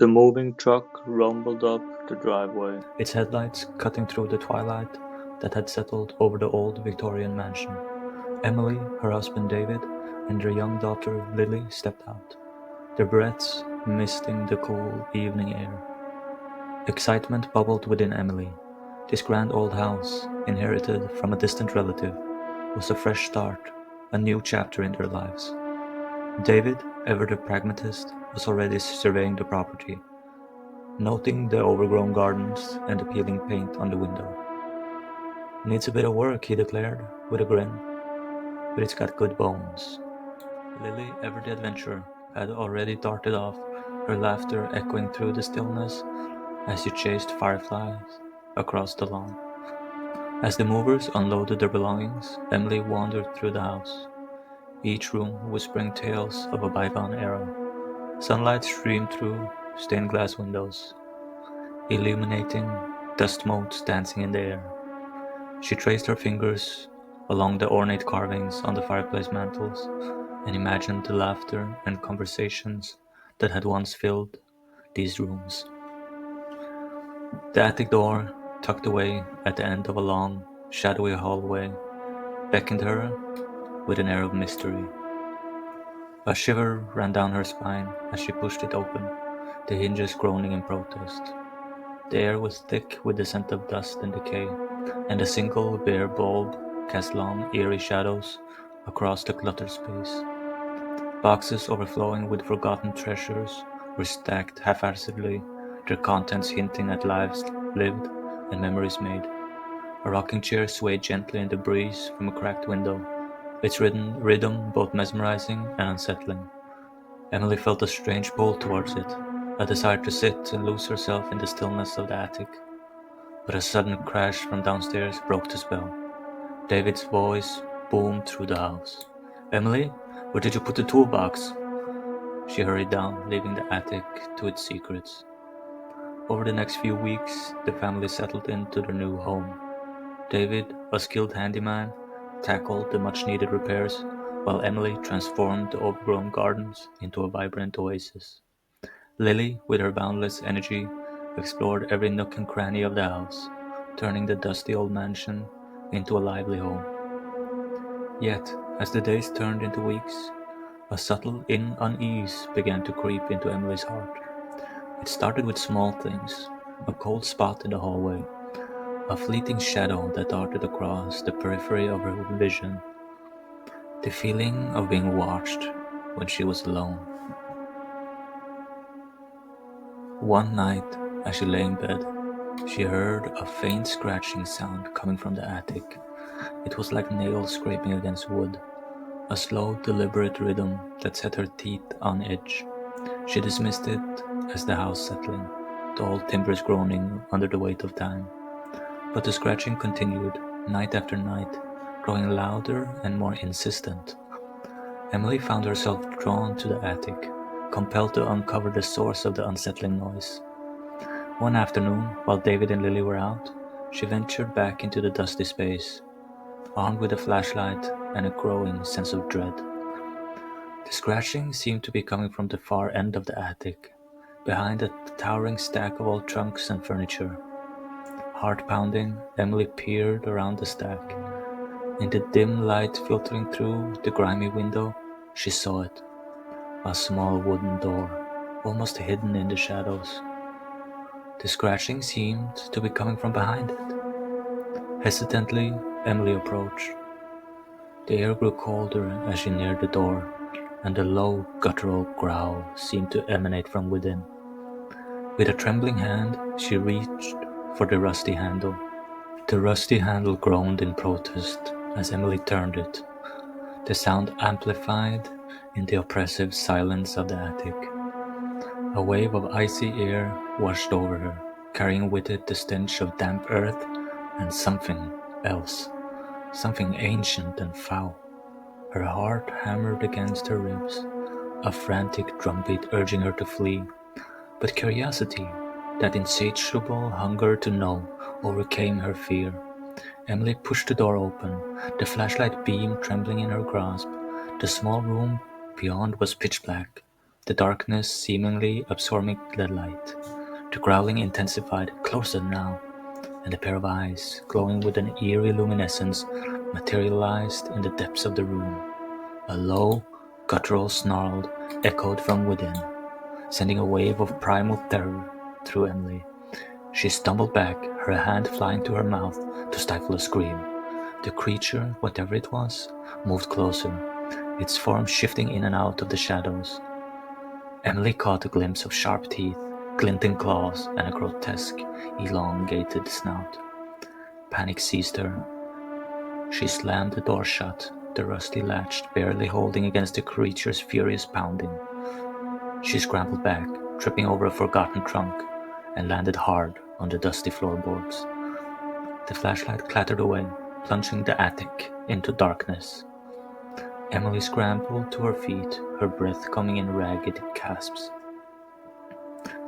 The moving truck rumbled up the driveway. its headlights cutting through the twilight that had settled over the old Victorian mansion. Emily, her husband David, and their young daughter Lily stepped out, their breaths misting the cool evening air. Excitement bubbled within Emily. This grand old house, inherited from a distant relative, was a fresh start, a new chapter in their lives. David, ever the pragmatist, was already surveying the property, noting the overgrown gardens and the peeling paint on the window. "Needs a bit of work," he declared, with a grin, "but it's got good bones." Lily, ever the adventurer, had already darted off, her laughter echoing through the stillness as she chased fireflies across the lawn. As the movers unloaded their belongings, Emily wandered through the house, each room whispering tales of a bygone era. Sunlight streamed through stained glass windows, illuminating dust motes dancing in the air. She traced her fingers along the ornate carvings on the fireplace mantels and imagined the laughter and conversations that had once filled these rooms. The attic door, tucked away at the end of a long, shadowy hallway, beckoned her with an air of mystery. A shiver ran down her spine as she pushed it open, the hinges groaning in protest. The air was thick with the scent of dust and decay, and a single bare bulb cast long, eerie shadows across the cluttered space. Boxes overflowing with forgotten treasures were stacked haphazardly, their contents hinting at lives lived and memories made. A rocking chair swayed gently in the breeze from a cracked window, its rhythm both mesmerizing and unsettling. Emily felt a strange pull towards it, a desire to sit and lose herself in the stillness of the attic. But a sudden crash from downstairs broke the spell. David's voice boomed through the house. "Emily, where did you put the toolbox?" She hurried down, leaving the attic to its secrets. Over the next few weeks, the family settled into their new home. David, a skilled handyman, tackled the much-needed repairs, while Emily transformed the overgrown gardens into a vibrant oasis. Lily, with her boundless energy, explored every nook and cranny of the house, turning the dusty old mansion into a lively home. Yet, as the days turned into weeks, a subtle unease began to creep into Emily's heart. It started with small things, a cold spot in the hallway, a fleeting shadow that darted across the periphery of her vision, the feeling of being watched when she was alone. One night, as she lay in bed, she heard a faint scratching sound coming from the attic. It was like nails scraping against wood, a slow, deliberate rhythm that set her teeth on edge. She dismissed it as the house settling, the old timbers groaning under the weight of time. But the scratching continued, night after night, growing louder and more insistent. Emily found herself drawn to the attic, compelled to uncover the source of the unsettling noise. One afternoon, while David and Lily were out, she ventured back into the dusty space, armed with a flashlight and a growing sense of dread. The scratching seemed to be coming from the far end of the attic, behind a towering stack of old trunks and furniture. Heart pounding, Emily peered around the stack. In the dim light filtering through the grimy window, she saw it. A small wooden door, almost hidden in the shadows. The scratching seemed to be coming from behind it. Hesitantly, Emily approached. The air grew colder as she neared the door, and a low, guttural growl seemed to emanate from within. With a trembling hand, she reached for the rusty handle. The rusty handle groaned in protest as Emily turned it, the sound amplified in the oppressive silence of the attic. A wave of icy air washed over her, carrying with it the stench of damp earth and something else, something ancient and foul. Her heart hammered against her ribs, a frantic drumbeat urging her to flee. But curiosity, that insatiable hunger to know, overcame her fear. Emily pushed the door open, the flashlight beam trembling in her grasp. The small room beyond was pitch black, the darkness seemingly absorbing the light. The growling intensified, closer now, and a pair of eyes, glowing with an eerie luminescence, materialized in the depths of the room. A low, guttural snarl echoed from within, sending a wave of primal terror through Emily. She stumbled back, her hand flying to her mouth to stifle a scream. The creature, whatever it was, moved closer, its form shifting in and out of the shadows. Emily caught a glimpse of sharp teeth, glinting claws, and a grotesque, elongated snout. Panic seized her. She slammed the door shut, the rusty latch barely holding against the creature's furious pounding. She scrambled back, tripping over a forgotten trunk, and landed hard on the dusty floorboards. The flashlight clattered away, plunging the attic into darkness. Emily scrambled to her feet, her breath coming in ragged gasps.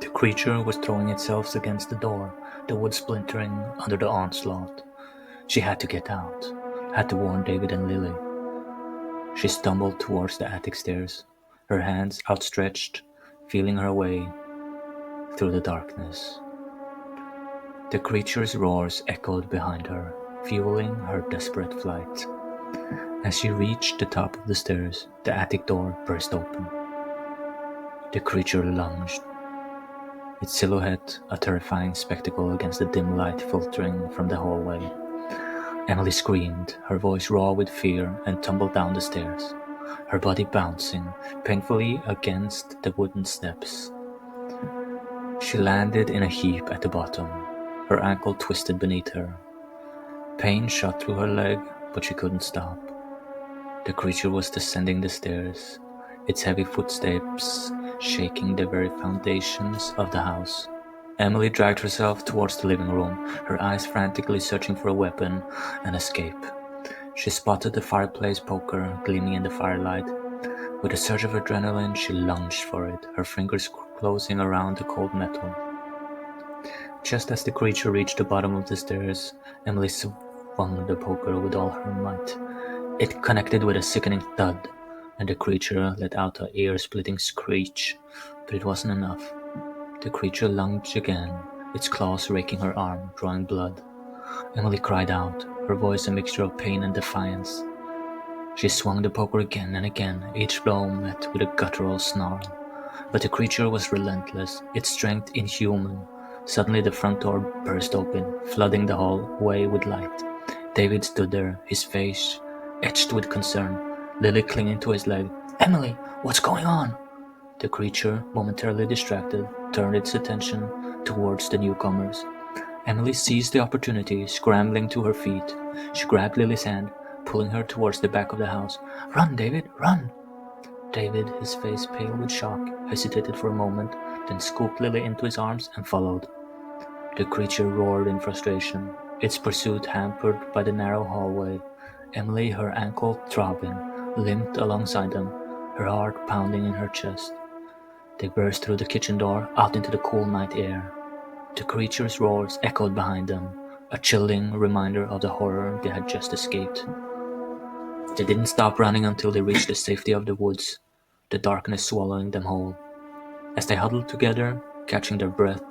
The creature was throwing itself against the door, the wood splintering under the onslaught. She had to get out, had to warn David and Lily. She stumbled towards the attic stairs, her hands outstretched, feeling her way through the darkness. The creature's roars echoed behind her, fueling her desperate flight. As she reached the top of the stairs, the attic door burst open. The creature lunged, its silhouette a terrifying spectacle against the dim light filtering from the hallway. Emily screamed, her voice raw with fear, and tumbled down the stairs, her body bouncing painfully against the wooden steps. She landed in a heap at the bottom, her ankle twisted beneath her. Pain shot through her leg, but she couldn't stop. The creature was descending the stairs, its heavy footsteps shaking the very foundations of the house. Emily dragged herself towards the living room, her eyes frantically searching for a weapon and escape. She spotted the fireplace poker gleaming in the firelight. With a surge of adrenaline, she lunged for it, her fingers closing around the cold metal. Just as the creature reached the bottom of the stairs, Emily swung the poker with all her might. It connected with a sickening thud, and the creature let out an ear-splitting screech, but it wasn't enough. The creature lunged again, its claws raking her arm, drawing blood. Emily cried out, her voice a mixture of pain and defiance. She swung the poker again and again, each blow met with a guttural snarl. But the creature was relentless, its strength inhuman. Suddenly the front door burst open, flooding the hallway with light. David stood there, his face etched with concern, Lily clinging to his leg. "Emily, what's going on?" The creature, momentarily distracted, turned its attention towards the newcomers. Emily seized the opportunity, scrambling to her feet. She grabbed Lily's hand, pulling her towards the back of the house. "Run, David, run!" David, his face pale with shock, hesitated for a moment, then scooped Lily into his arms and followed. The creature roared in frustration, its pursuit hampered by the narrow hallway. Emily, her ankle throbbing, limped alongside them, her heart pounding in her chest. They burst through the kitchen door, out into the cool night air. The creature's roars echoed behind them, a chilling reminder of the horror they had just escaped. They didn't stop running until they reached the safety of the woods, the darkness swallowing them whole. As they huddled together, catching their breath,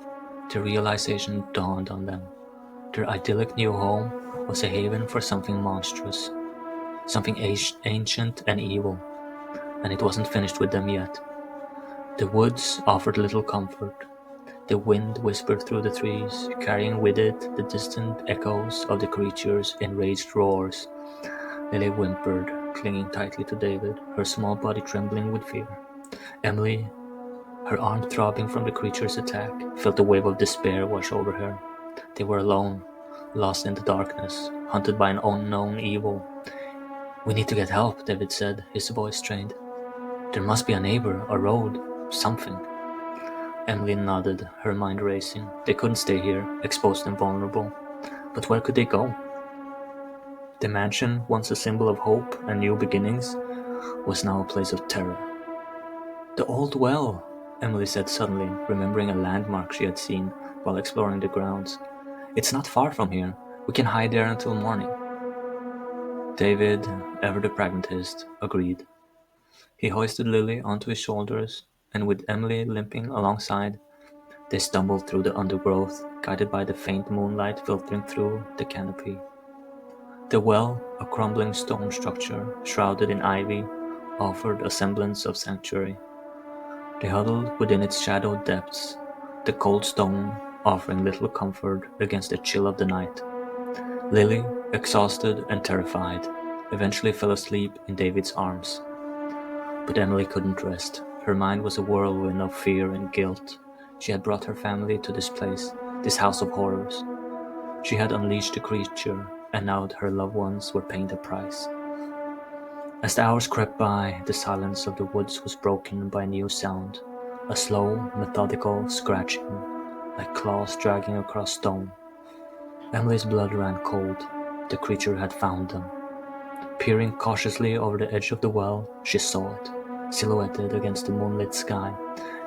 the realization dawned on them. Their idyllic new home was a haven for something monstrous, something ancient and evil, and it wasn't finished with them yet. The woods offered little comfort. The wind whispered through the trees, carrying with it the distant echoes of the creature's enraged roars. Lily whimpered, clinging tightly to David, her small body trembling with fear. Emily, her arm throbbing from the creature's attack, felt a wave of despair wash over her. They were alone, lost in the darkness, hunted by an unknown evil. "We need to get help," David said, his voice strained. "There must be a neighbor, a road, something." Emily nodded, her mind racing. They couldn't stay here, exposed and vulnerable. But where could they go? The mansion, once a symbol of hope and new beginnings, was now a place of terror. "The old well," Emily said suddenly, remembering a landmark she had seen while exploring the grounds. "It's not far from here. We can hide there until morning." David, ever the pragmatist, agreed. He hoisted Lily onto his shoulders and with Emily limping alongside, they stumbled through the undergrowth, guided by the faint moonlight filtering through the canopy. The well, a crumbling stone structure shrouded in ivy, offered a semblance of sanctuary. They huddled within its shadowed depths, the cold stone offering little comfort against the chill of the night. Lily, exhausted and terrified, eventually fell asleep in David's arms. But Emily couldn't rest. Her mind was a whirlwind of fear and guilt. She had brought her family to this place, this house of horrors. She had unleashed the creature, and now her loved ones were paying the price. As the hours crept by, the silence of the woods was broken by a new sound, a slow, methodical scratching, like claws dragging across stone. Emily's blood ran cold. The creature had found them. Peering cautiously over the edge of the well, she saw it, silhouetted against the moonlit sky.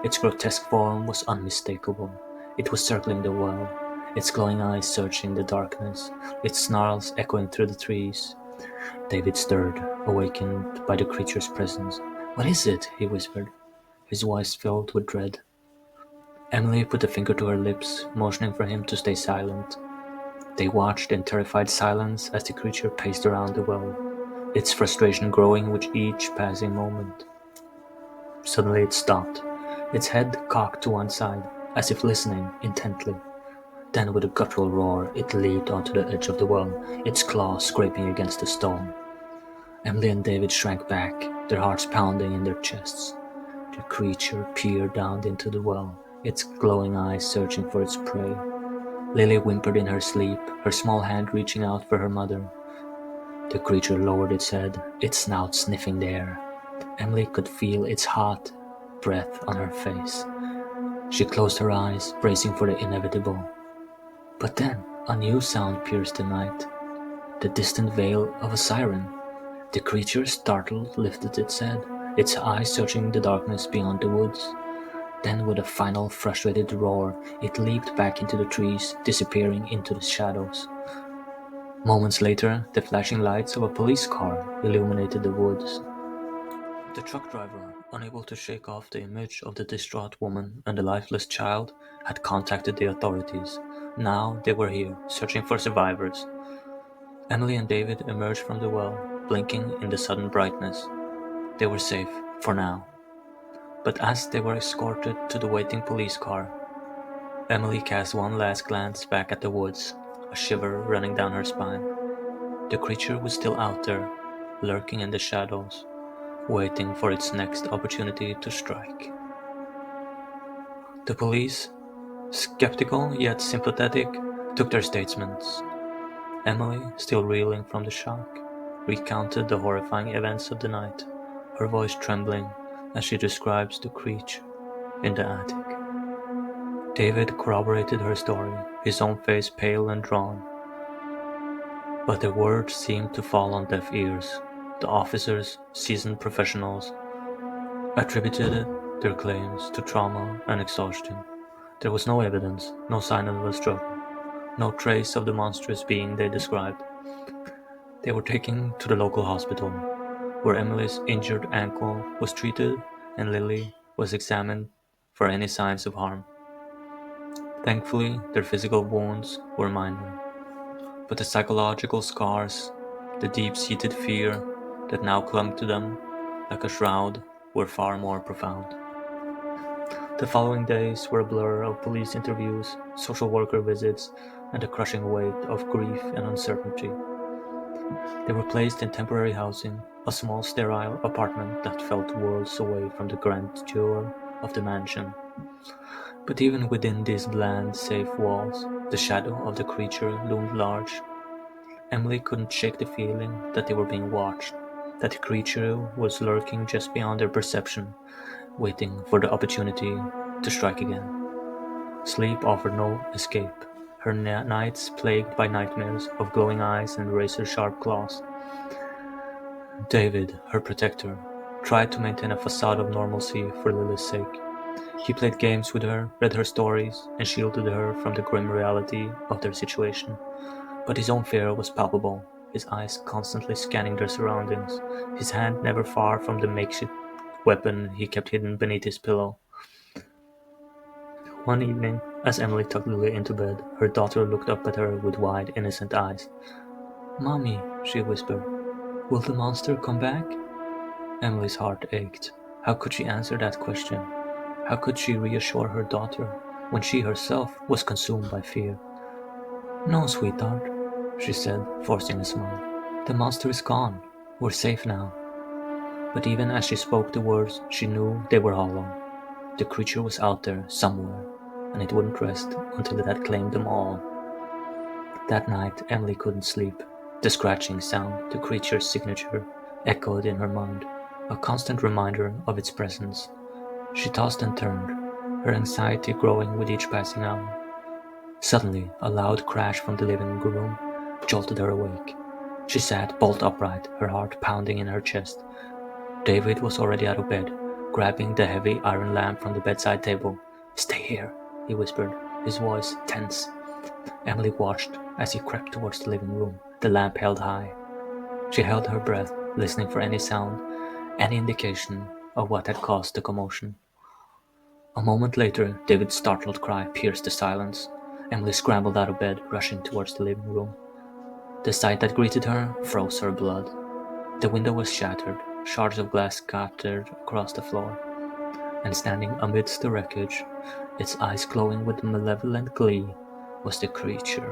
Its grotesque form was unmistakable. It was circling the well, its glowing eyes searching the darkness, its snarls echoing through the trees. David stirred, awakened by the creature's presence. "What is it?" he whispered, his voice filled with dread. Emily put a finger to her lips, motioning for him to stay silent. They watched in terrified silence as the creature paced around the well, its frustration growing with each passing moment. Suddenly it stopped, its head cocked to one side, as if listening intently. Then with a guttural roar, it leaped onto the edge of the well, its claws scraping against the stone. Emily and David shrank back, their hearts pounding in their chests. The creature peered down into the well, its glowing eyes searching for its prey. Lily whimpered in her sleep, her small hand reaching out for her mother. The creature lowered its head, its snout sniffing the air. Emily could feel its hot breath on her face. She closed her eyes, bracing for the inevitable. But then a new sound pierced the night, the distant wail of a siren. The creature, startled, lifted its head, its eyes searching the darkness beyond the woods. Then with a final frustrated roar, it leaped back into the trees, disappearing into the shadows. Moments later, the flashing lights of a police car illuminated the woods. The truck driver, unable to shake off the image of the distraught woman and the lifeless child, had contacted the authorities. Now they were here, searching for survivors. Emily and David emerged from the well, blinking in the sudden brightness. They were safe, for now. But as they were escorted to the waiting police car, Emily cast one last glance back at the woods, a shiver running down her spine. The creature was still out there, lurking in the shadows, waiting for its next opportunity to strike. The police, skeptical yet sympathetic, took their statements. Emily, still reeling from the shock, recounted the horrifying events of the night, her voice trembling as she describes the creature in the attic. David corroborated her story, his own face pale and drawn. But their words seemed to fall on deaf ears. The officers, seasoned professionals, attributed their claims to trauma and exhaustion. There was no evidence, no sign of a struggle, no trace of the monstrous being they described. They were taken to the local hospital, where Emily's injured ankle was treated and Lily was examined for any signs of harm. Thankfully, their physical wounds were minor, but the psychological scars, the deep-seated fear that now clung to them like a shroud, were far more profound. The following days were a blur of police interviews, social worker visits, and the crushing weight of grief and uncertainty. They were placed in temporary housing, a small sterile apartment that felt worlds away from the grandeur of the mansion. But even within these bland, safe walls, the shadow of the creature loomed large. Emily couldn't shake the feeling that they were being watched, that the creature was lurking just beyond their perception, waiting for the opportunity to strike again. Sleep offered no escape, her nights plagued by nightmares of glowing eyes and razor-sharp claws. David, her protector, tried to maintain a facade of normalcy for Lily's sake. He played games with her, read her stories, and shielded her from the grim reality of their situation. But his own fear was palpable, his eyes constantly scanning their surroundings, his hand never far from the makeshift weapon he kept hidden beneath his pillow. One evening, as Emily tucked Lily into bed, her daughter looked up at her with wide, innocent eyes. "Mommy," she whispered, "will the monster come back?" Emily's heart ached. How could she answer that question? How could she reassure her daughter when she herself was consumed by fear? "No, sweetheart," she said, forcing a smile. "The monster is gone. We're safe now." But even as she spoke the words, she knew they were hollow. The creature was out there, somewhere, and it wouldn't rest until it had claimed them all. That night, Emily couldn't sleep. The scratching sound, the creature's signature, echoed in her mind, a constant reminder of its presence. She tossed and turned, her anxiety growing with each passing hour. Suddenly, a loud crash from the living room jolted her awake. She sat bolt upright, her heart pounding in her chest. David was already out of bed, grabbing the heavy iron lamp from the bedside table. "Stay here," he whispered, his voice tense. Emily watched as he crept towards the living room, the lamp held high. She held her breath, listening for any sound, any indication of what had caused the commotion. A moment later, David's startled cry pierced the silence. Emily scrambled out of bed, rushing towards the living room. The sight that greeted her froze her blood. The window was shattered, shards of glass scattered across the floor, and standing amidst the wreckage, its eyes glowing with malevolent glee, was the creature.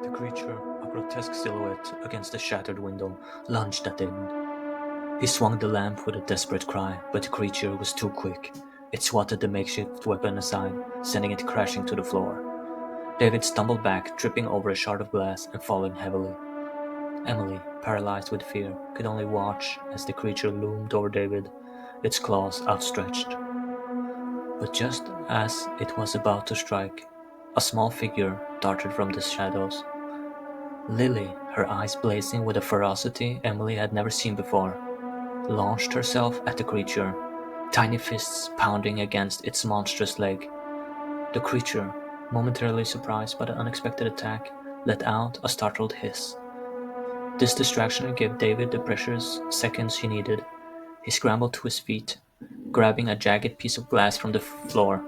The creature, a grotesque silhouette against the shattered window, lunged at David. He swung the lamp with a desperate cry, but the creature was too quick. It swatted the makeshift weapon aside, sending it crashing to the floor. David stumbled back, tripping over a shard of glass and falling heavily. Emily, paralyzed with fear, could only watch as the creature loomed over David, its claws outstretched. But just as it was about to strike, a small figure darted from the shadows. Lily, her eyes blazing with a ferocity Emily had never seen before, launched herself at the creature, tiny fists pounding against its monstrous leg. The creature, momentarily surprised by the unexpected attack, let out a startled hiss. This distraction gave David the precious seconds he needed. He scrambled to his feet, grabbing a jagged piece of glass from the floor.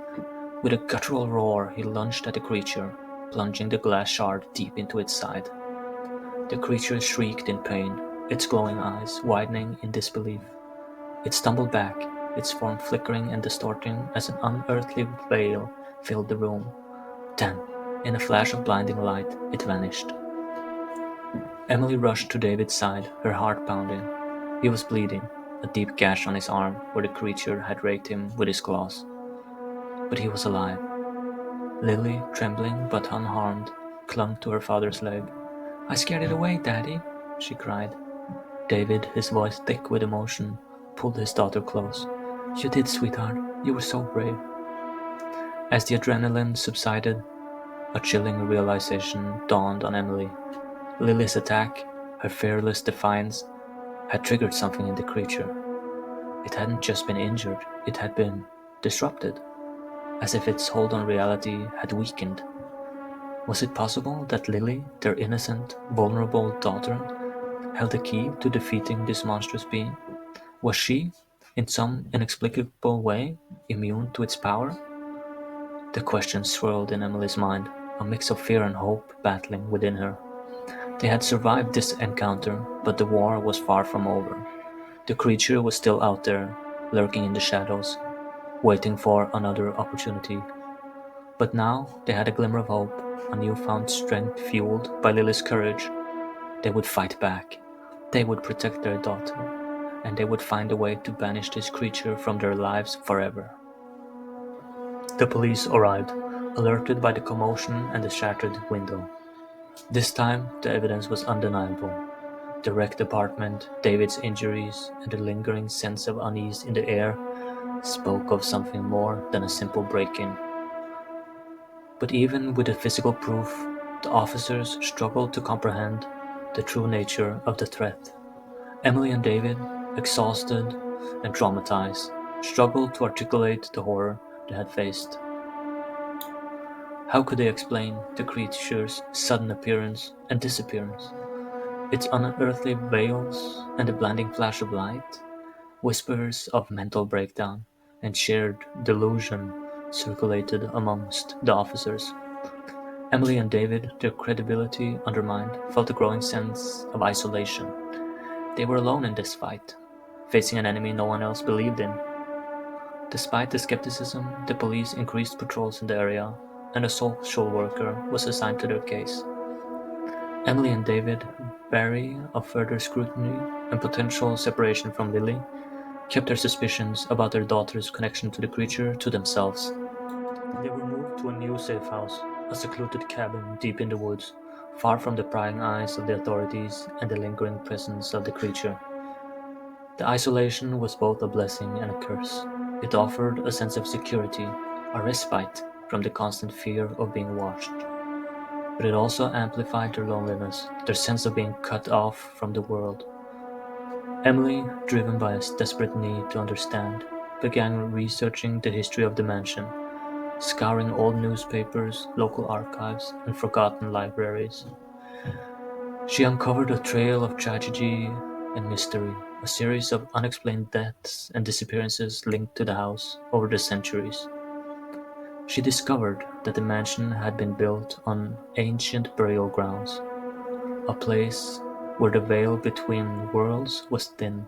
With a guttural roar, he lunged at the creature, plunging the glass shard deep into its side. The creature shrieked in pain, its glowing eyes widening in disbelief. It stumbled back, its form flickering and distorting as an unearthly veil filled the room. Then, in a flash of blinding light, it vanished. Emily rushed to David's side, her heart pounding. He was bleeding, a deep gash on his arm where the creature had raked him with his claws. But he was alive. Lily, trembling but unharmed, clung to her father's leg. "I scared it away, Daddy," she cried. David, his voice thick with emotion, pulled his daughter close. "You did, sweetheart. You were so brave." As the adrenaline subsided, a chilling realization dawned on Emily. Lily's attack, her fearless defiance, had triggered something in the creature. It hadn't just been injured, it had been disrupted, as if its hold on reality had weakened. Was it possible that Lily, their innocent, vulnerable daughter, held the key to defeating this monstrous being? Was she, in some inexplicable way, immune to its power? The question swirled in Emily's mind, a mix of fear and hope battling within her. They had survived this encounter, but the war was far from over. The creature was still out there, lurking in the shadows, waiting for another opportunity. But now they had a glimmer of hope, a newfound strength fueled by Lily's courage. They would fight back. They would protect their daughter, and they would find a way to banish this creature from their lives forever. The police arrived, alerted by the commotion and the shattered window. This time, the evidence was undeniable. The wrecked apartment, David's injuries, and the lingering sense of unease in the air spoke of something more than a simple break-in. But even with the physical proof, the officers struggled to comprehend the true nature of the threat. Emily and David, exhausted and traumatized, struggled to articulate the horror they had faced. How could they explain the creature's sudden appearance and disappearance? Its unearthly veils and the blinding flash of light? Whispers of mental breakdown and shared delusion circulated amongst the officers. Emily and David, their credibility undermined, felt a growing sense of isolation. They were alone in this fight, facing an enemy no one else believed in. Despite the skepticism, the police increased patrols in the area, and a social worker was assigned to their case. Emily and David, wary of further scrutiny and potential separation from Lily, kept their suspicions about their daughter's connection to the creature to themselves. They were moved to a new safe house, a secluded cabin deep in the woods, far from the prying eyes of the authorities and the lingering presence of the creature. The isolation was both a blessing and a curse. It offered a sense of security, a respite from the constant fear of being watched. But it also amplified their loneliness, their sense of being cut off from the world. Emily, driven by a desperate need to understand, began researching the history of the mansion, scouring old newspapers, local archives, and forgotten libraries. She uncovered a trail of tragedy and mystery, a series of unexplained deaths and disappearances linked to the house over the centuries. She discovered that the mansion had been built on ancient burial grounds, a place where the veil between worlds was thin.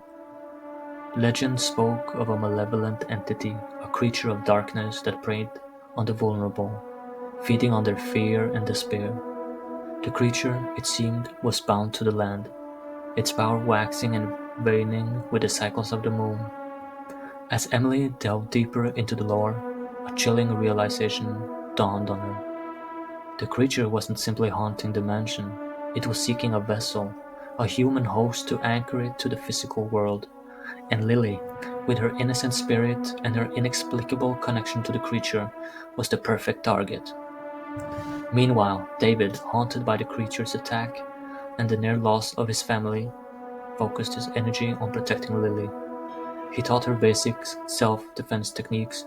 Legend spoke of a malevolent entity, a creature of darkness that preyed on the vulnerable, feeding on their fear and despair. The creature, it seemed, was bound to the land, its power waxing and waning with the cycles of the moon. As Emily delved deeper into the lore, a chilling realization dawned on her. The creature wasn't simply haunting the mansion, it was seeking a vessel, a human host to anchor it to the physical world. And Lily, with her innocent spirit and her inexplicable connection to the creature, was the perfect target. Meanwhile, David, haunted by the creature's attack and the near loss of his family, focused his energy on protecting Lily. He taught her basic self-defense techniques,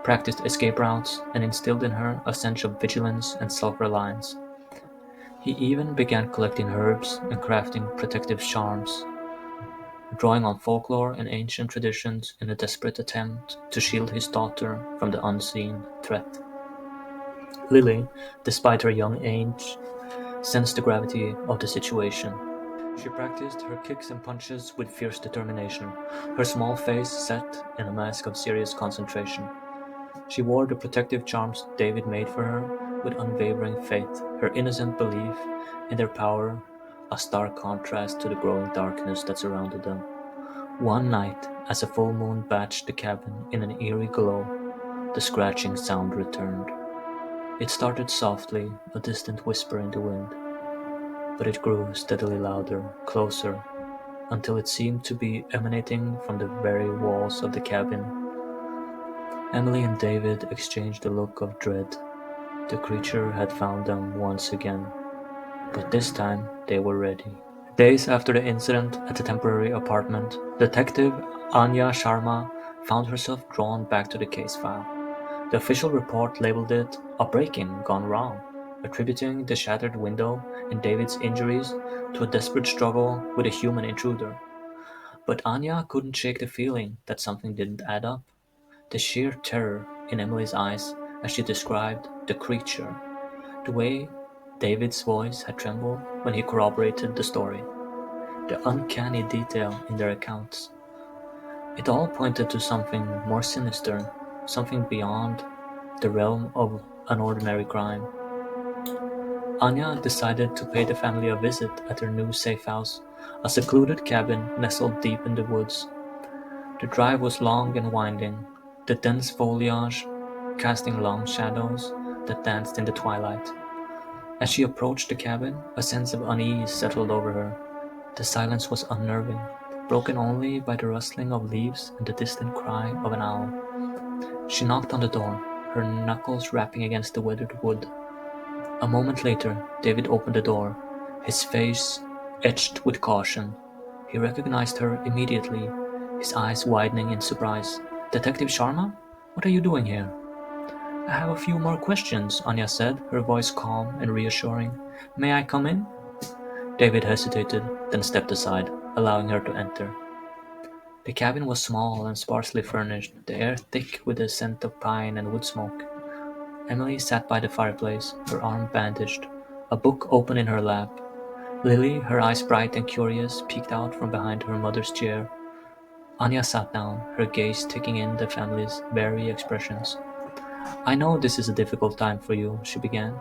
practiced escape routes, and instilled in her a sense of vigilance and self-reliance. He even began collecting herbs and crafting protective charms, drawing on folklore and ancient traditions in a desperate attempt to shield his daughter from the unseen threat. Lily, despite her young age, sensed the gravity of the situation. She practiced her kicks and punches with fierce determination, her small face set in a mask of serious concentration. She wore the protective charms David made for her with unwavering faith, her innocent belief in their power a stark contrast to the growing darkness that surrounded them. One night, as a full moon bathed the cabin in an eerie glow, the scratching sound returned. It started softly, a distant whisper in the wind, but it grew steadily louder, closer, until it seemed to be emanating from the very walls of the cabin. Emily and David exchanged a look of dread. The creature had found them once again, but this time they were ready. Days after the incident at the temporary apartment, Detective Anya Sharma found herself drawn back to the case file. The official report labeled it a break-in gone wrong, attributing the shattered window and David's injuries to a desperate struggle with a human intruder. But Anya couldn't shake the feeling that something didn't add up. The sheer terror in Emily's eyes as she described the creature, the way David's voice had trembled when he corroborated the story, the uncanny detail in their accounts. It all pointed to something more sinister, something beyond the realm of an ordinary crime. Anya decided to pay the family a visit at their new safe house, a secluded cabin nestled deep in the woods. The drive was long and winding, the dense foliage casting long shadows that danced in the twilight. As she approached the cabin, a sense of unease settled over her. The silence was unnerving, broken only by the rustling of leaves and the distant cry of an owl. She knocked on the door, her knuckles rapping against the weathered wood. A moment later, David opened the door, his face etched with caution. He recognized her immediately, his eyes widening in surprise. "Detective Sharma? What are you doing here?" "I have a few more questions," Anya said, her voice calm and reassuring. "May I come in?" David hesitated, then stepped aside, allowing her to enter. The cabin was small and sparsely furnished, the air thick with the scent of pine and wood smoke. Emily sat by the fireplace, her arm bandaged, a book open in her lap. Lily, her eyes bright and curious, peeked out from behind her mother's chair. Anya sat down, her gaze taking in the family's varied expressions. "I know this is a difficult time for you," she began,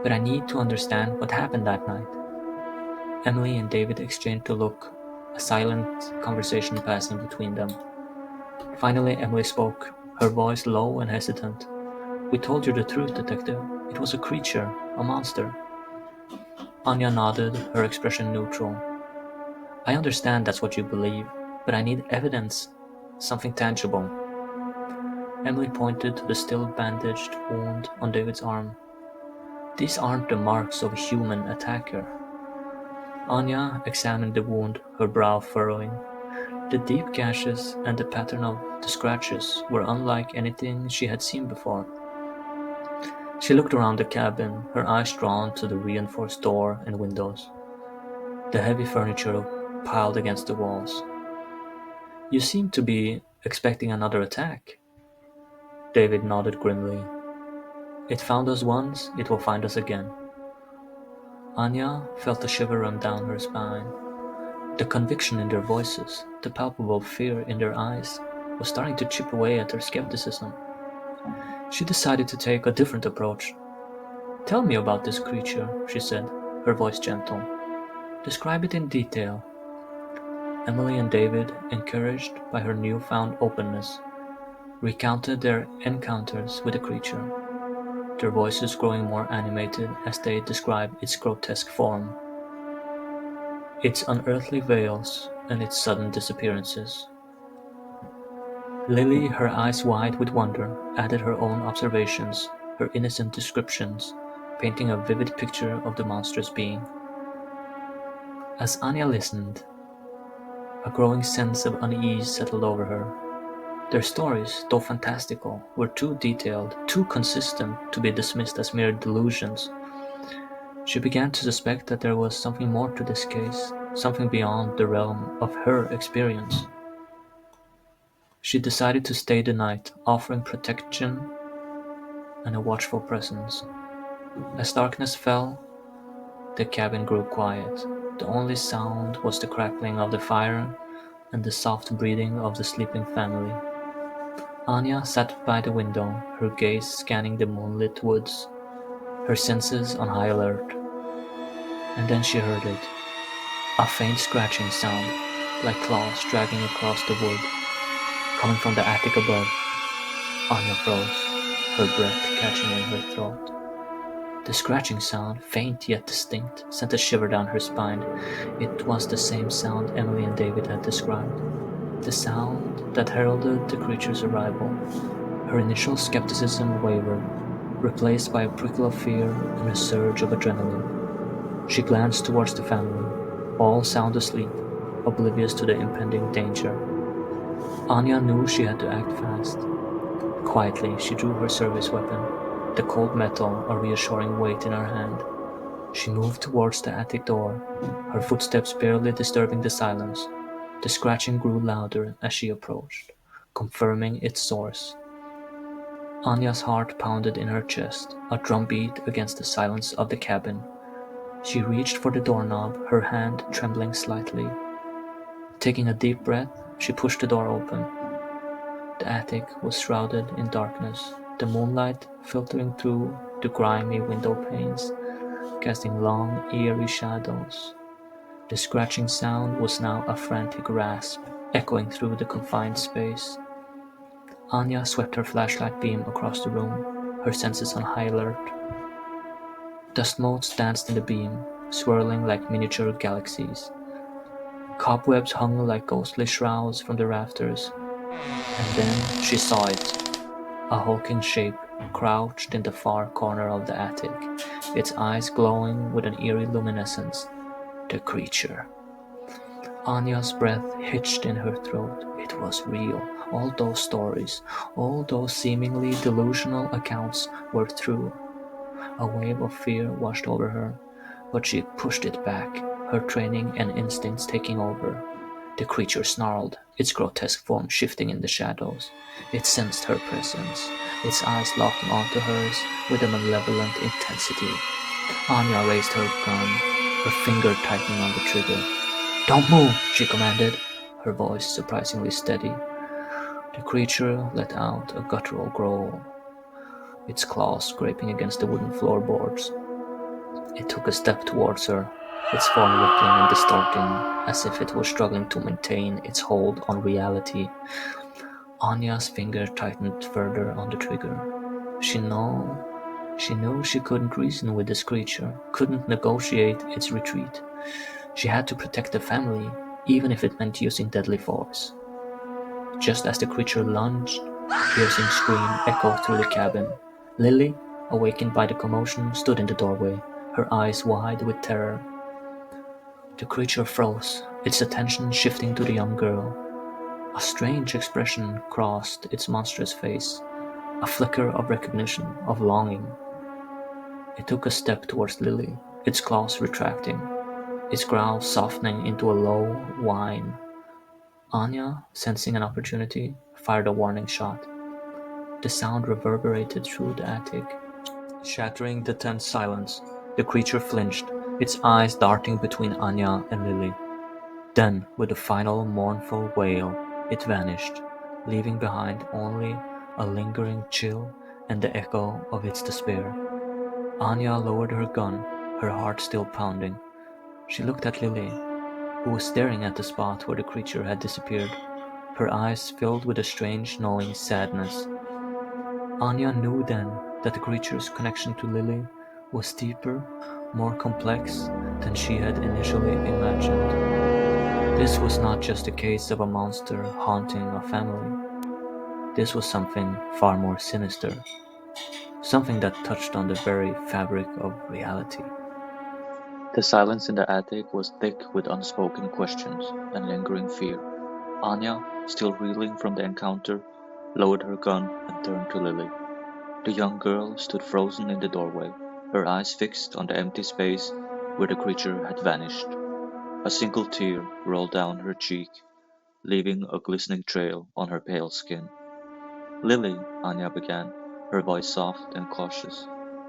"but I need to understand what happened that night." Emily and David exchanged a look, a silent conversation passing between them. Finally, Emily spoke, her voice low and hesitant. "We told you the truth, detective. It was a creature, a monster." Anya nodded, her expression neutral. "I understand that's what you believe, but I need evidence, something tangible." Emily pointed to the still bandaged wound on David's arm. "These aren't the marks of a human attacker." Anya examined the wound, her brow furrowing. The deep gashes and the pattern of the scratches were unlike anything she had seen before. She looked around the cabin, her eyes drawn to the reinforced door and windows, the heavy furniture piled against the walls. "You seem to be expecting another attack." David nodded grimly. "It found us once, it will find us again." Anya felt a shiver run down her spine. The conviction in their voices, the palpable fear in their eyes, was starting to chip away at her skepticism. She decided to take a different approach. "Tell me about this creature," she said, her voice gentle. "Describe it in detail." Emily and David, encouraged by her newfound openness, recounted their encounters with the creature, their voices growing more animated as they described its grotesque form, its unearthly veils, and its sudden disappearances. Lily, her eyes wide with wonder, added her own observations, her innocent descriptions, painting a vivid picture of the monstrous being. As Anya listened, a growing sense of unease settled over her. Their stories, though fantastical, were too detailed, too consistent to be dismissed as mere delusions. She began to suspect that there was something more to this case, something beyond the realm of her experience. She decided to stay the night, offering protection and a watchful presence. As darkness fell, the cabin grew quiet. The only sound was the crackling of the fire and the soft breathing of the sleeping family. Anya sat by the window, her gaze scanning the moonlit woods, her senses on high alert. And then she heard it, a faint scratching sound, like claws dragging across the wood, coming from the attic above. Anya froze, her breath catching in her throat. The scratching sound, faint yet distinct, sent a shiver down her spine. It was the same sound Emily and David had described, the sound that heralded the creature's arrival. Her initial skepticism wavered, replaced by a prickle of fear and a surge of adrenaline. She glanced towards the family, all sound asleep, oblivious to the impending danger. Anya knew she had to act fast. Quietly, she drew her service weapon, the cold metal a reassuring weight in her hand. She moved towards the attic door, her footsteps barely disturbing the silence. The scratching grew louder as she approached, confirming its source. Anya's heart pounded in her chest, a drumbeat against the silence of the cabin. She reached for the doorknob, her hand trembling slightly. Taking a deep breath, she pushed the door open. The attic was shrouded in darkness, the moonlight filtering through the grimy window panes, casting long, eerie shadows. The scratching sound was now a frantic rasp, echoing through the confined space. Anya swept her flashlight beam across the room, her senses on high alert. Dust motes danced in the beam, swirling like miniature galaxies. Cobwebs hung like ghostly shrouds from the rafters, and then she saw it. A hulking shape crouched in the far corner of the attic, its eyes glowing with an eerie luminescence. The creature. Anya's breath hitched in her throat. It was real. All those stories, all those seemingly delusional accounts were true. A wave of fear washed over her, but she pushed it back, her training and instincts taking over. The creature snarled, its grotesque form shifting in the shadows. It sensed her presence, its eyes locking onto hers with a malevolent intensity. Anya raised her gun, her finger tightening on the trigger. "Don't move," she commanded, her voice surprisingly steady. The creature let out a guttural growl, its claws scraping against the wooden floorboards. It took a step towards her, its form rippling and distorting, as if it were struggling to maintain its hold on reality. Anya's finger tightened further on the trigger. She knew she couldn't reason with this creature, couldn't negotiate its retreat. She had to protect the family, even if it meant using deadly force. Just as the creature lunged, a piercing scream echoed through the cabin. Lily, awakened by the commotion, stood in the doorway, her eyes wide with terror. The creature froze, its attention shifting to the young girl. A strange expression crossed its monstrous face, a flicker of recognition, of longing. It took a step towards Lily, its claws retracting, its growl softening into a low whine. Anya, sensing an opportunity, fired a warning shot. The sound reverberated through the attic, shattering the tense silence. The creature flinched, its eyes darting between Anya and Lily. Then, with a final mournful wail, it vanished, leaving behind only a lingering chill and the echo of its despair. Anya lowered her gun, her heart still pounding. She looked at Lily, who was staring at the spot where the creature had disappeared, her eyes filled with a strange, knowing sadness. Anya knew then that the creature's connection to Lily was deeper, more complex than she had initially imagined. This was not just a case of a monster haunting a family. This was something far more sinister, something that touched on the very fabric of reality. The silence in the attic was thick with unspoken questions and lingering fear. Anya, still reeling from the encounter, lowered her gun and turned to Lily. The young girl stood frozen in the doorway, her eyes fixed on the empty space where the creature had vanished. A single tear rolled down her cheek, leaving a glistening trail on her pale skin. "Lily," Anya began, her voice soft and cautious.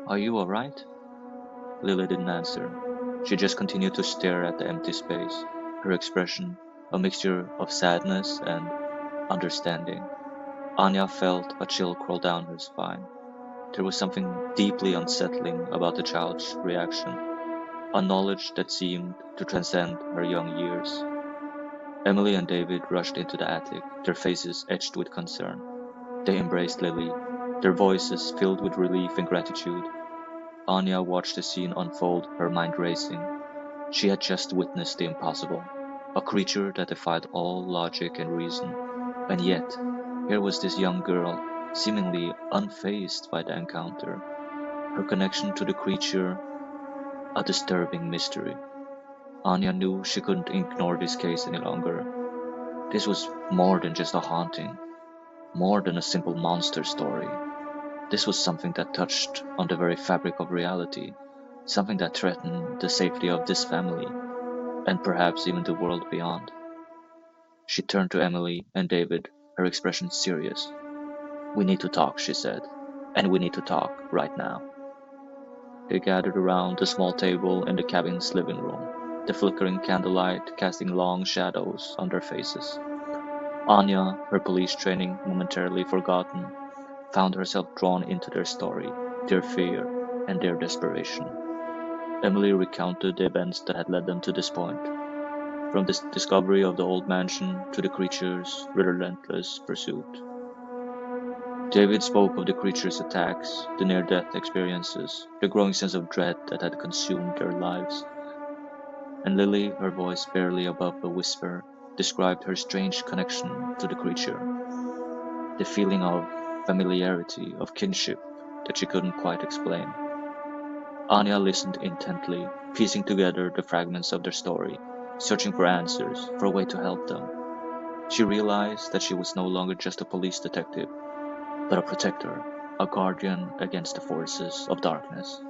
"Are you all right?" Lily didn't answer. She just continued to stare at the empty space, her expression a mixture of sadness and understanding. Anya felt a chill crawl down her spine. There was something deeply unsettling about the child's reaction, a knowledge that seemed to transcend her young years. Emily and David rushed into the attic, their faces etched with concern. They embraced Lily, their voices filled with relief and gratitude. Anya watched the scene unfold, her mind racing. She had just witnessed the impossible, a creature that defied all logic and reason. And yet, here was this young girl, seemingly unfazed by the encounter, her connection to the creature a disturbing mystery. Anya knew she couldn't ignore this case any longer. This was more than just a haunting, more than a simple monster story. This was something that touched on the very fabric of reality, something that threatened the safety of this family, and perhaps even the world beyond. She turned to Emily and David, her expression serious. "We need to talk," she said, "and we need to talk right now." They gathered around the small table in the cabin's living room, the flickering candlelight casting long shadows on their faces. Anya, her police training momentarily forgotten, found herself drawn into their story, their fear, and their desperation. Emily recounted the events that had led them to this point, from the discovery of the old mansion to the creature's relentless pursuit. David spoke of the creature's attacks, the near-death experiences, the growing sense of dread that had consumed their lives. And Lily, her voice barely above a whisper, described her strange connection to the creature, the feeling of familiarity, of kinship that she couldn't quite explain. Anya listened intently, piecing together the fragments of their story, searching for answers, for a way to help them. She realized that she was no longer just a police detective, but a protector, a guardian against the forces of darkness.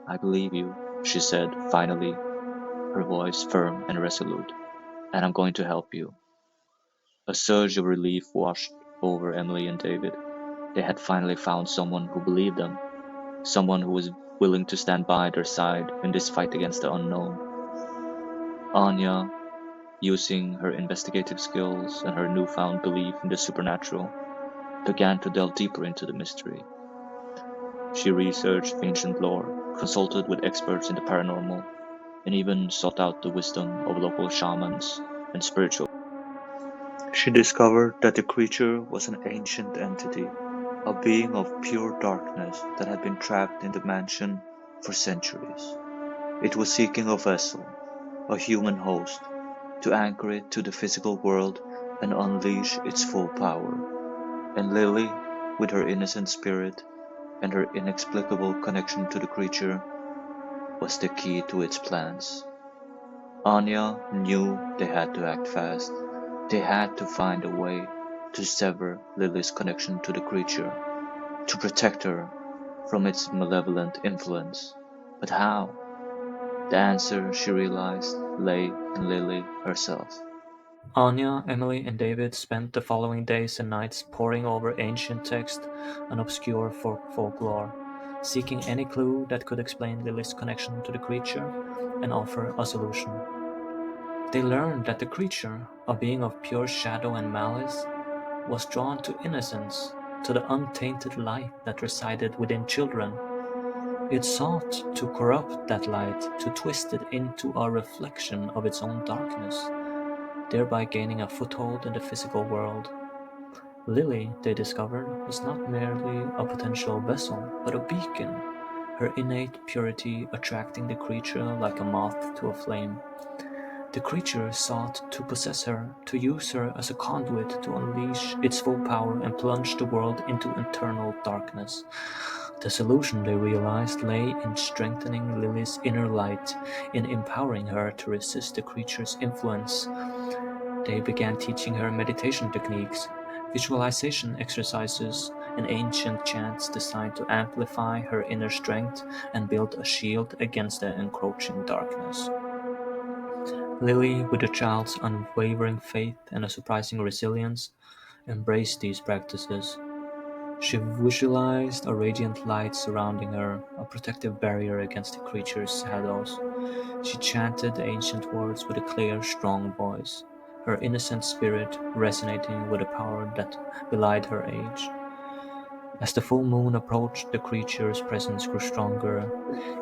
"I believe you," she said finally, her voice firm and resolute, "and I'm going to help you." A surge of relief washed over Emily and David. They had finally found someone who believed them, someone who was willing to stand by their side in this fight against the unknown. Anya, using her investigative skills and her newfound belief in the supernatural, began to delve deeper into the mystery. She researched ancient lore, consulted with experts in the paranormal, and even sought out the wisdom of local shamans and spiritual. She discovered that the creature was an ancient entity, a being of pure darkness that had been trapped in the mansion for centuries. It was seeking a vessel, a human host, to anchor it to the physical world and unleash its full power. And Lily, with her innocent spirit and her inexplicable connection to the creature, was the key to its plans. Anya knew they had to act fast. They had to find a way to sever Lily's connection to the creature, to protect her from its malevolent influence. But how? The answer, she realized, lay in Lily herself. Anya, Emily, and David spent the following days and nights poring over ancient text and obscure folklore, seeking any clue that could explain Lily's connection to the creature and offer a solution. They learned that the creature, a being of pure shadow and malice, was drawn to innocence, to the untainted light that resided within children. It sought to corrupt that light, to twist it into a reflection of its own darkness, thereby gaining a foothold in the physical world. Lily, they discovered, was not merely a potential vessel, but a beacon, her innate purity attracting the creature like a moth to a flame. The creature sought to possess her, to use her as a conduit to unleash its full power and plunge the world into eternal darkness. The solution, they realized, lay in strengthening Lily's inner light, in empowering her to resist the creature's influence. They began teaching her meditation techniques, visualization exercises, and ancient chants designed to amplify her inner strength and build a shield against the encroaching darkness. Lily, with a child's unwavering faith and a surprising resilience, embraced these practices. She visualized a radiant light surrounding her, a protective barrier against the creature's shadows. She chanted the ancient words with a clear, strong voice, her innocent spirit resonating with a power that belied her age. As the full moon approached, the creature's presence grew stronger,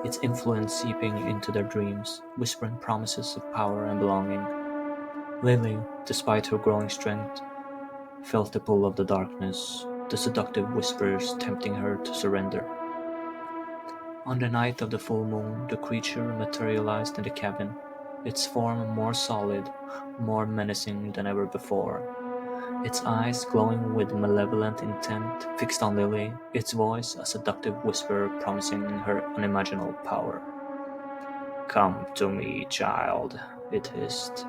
its influence seeping into their dreams, whispering promises of power and belonging. Lily, despite her growing strength, felt the pull of the darkness, the seductive whispers tempting her to surrender. On the night of the full moon, the creature materialized in the cabin, its form more solid, more menacing than ever before. Its eyes glowing with malevolent intent fixed on Lily, its voice a seductive whisper promising her unimaginable power. "Come to me, child," it hissed.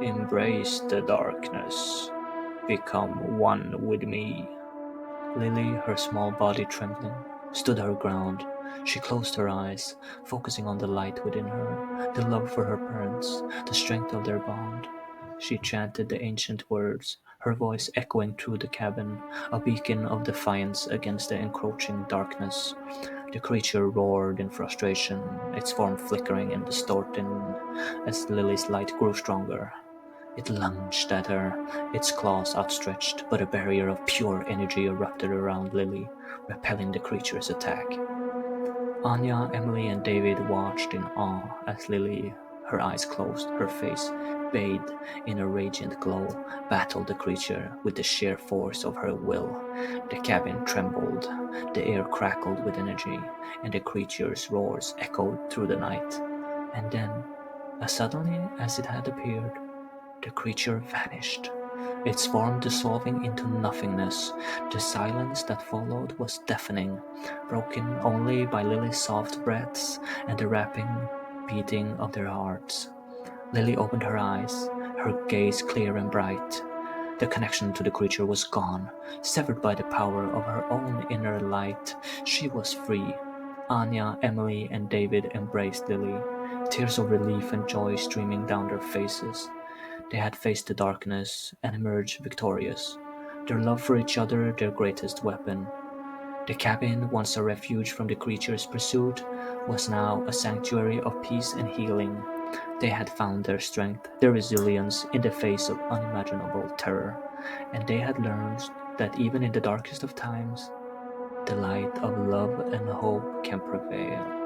"Embrace the darkness. Become one with me." Lily, her small body trembling, stood her ground. She closed her eyes, focusing on the light within her, the love for her parents, the strength of their bond. She chanted the ancient words, her voice echoing through the cabin, a beacon of defiance against the encroaching darkness. The creature roared in frustration, its form flickering and distorting as Lily's light grew stronger. It lunged at her, its claws outstretched, but a barrier of pure energy erupted around Lily, repelling the creature's attack. Anya, Emily, and David watched in awe as Lily, her eyes closed, her face bathed in a radiant glow, battled the creature with the sheer force of her will. The cabin trembled, the air crackled with energy, and the creature's roars echoed through the night. And then, as suddenly as it had appeared, the creature vanished, its form dissolving into nothingness. The silence that followed was deafening, broken only by Lily's soft breaths and the rapid beating of their hearts. Lily opened her eyes, her gaze clear and bright. The connection to the creature was gone, severed by the power of her own inner light. She was free. Anya, Emily, and David embraced Lily, tears of relief and joy streaming down their faces. They had faced the darkness and emerged victorious, their love for each other their greatest weapon. The cabin, once a refuge from the creature's pursuit, was now a sanctuary of peace and healing. They had found their strength, their resilience in the face of unimaginable terror, and they had learned that even in the darkest of times, the light of love and hope can prevail.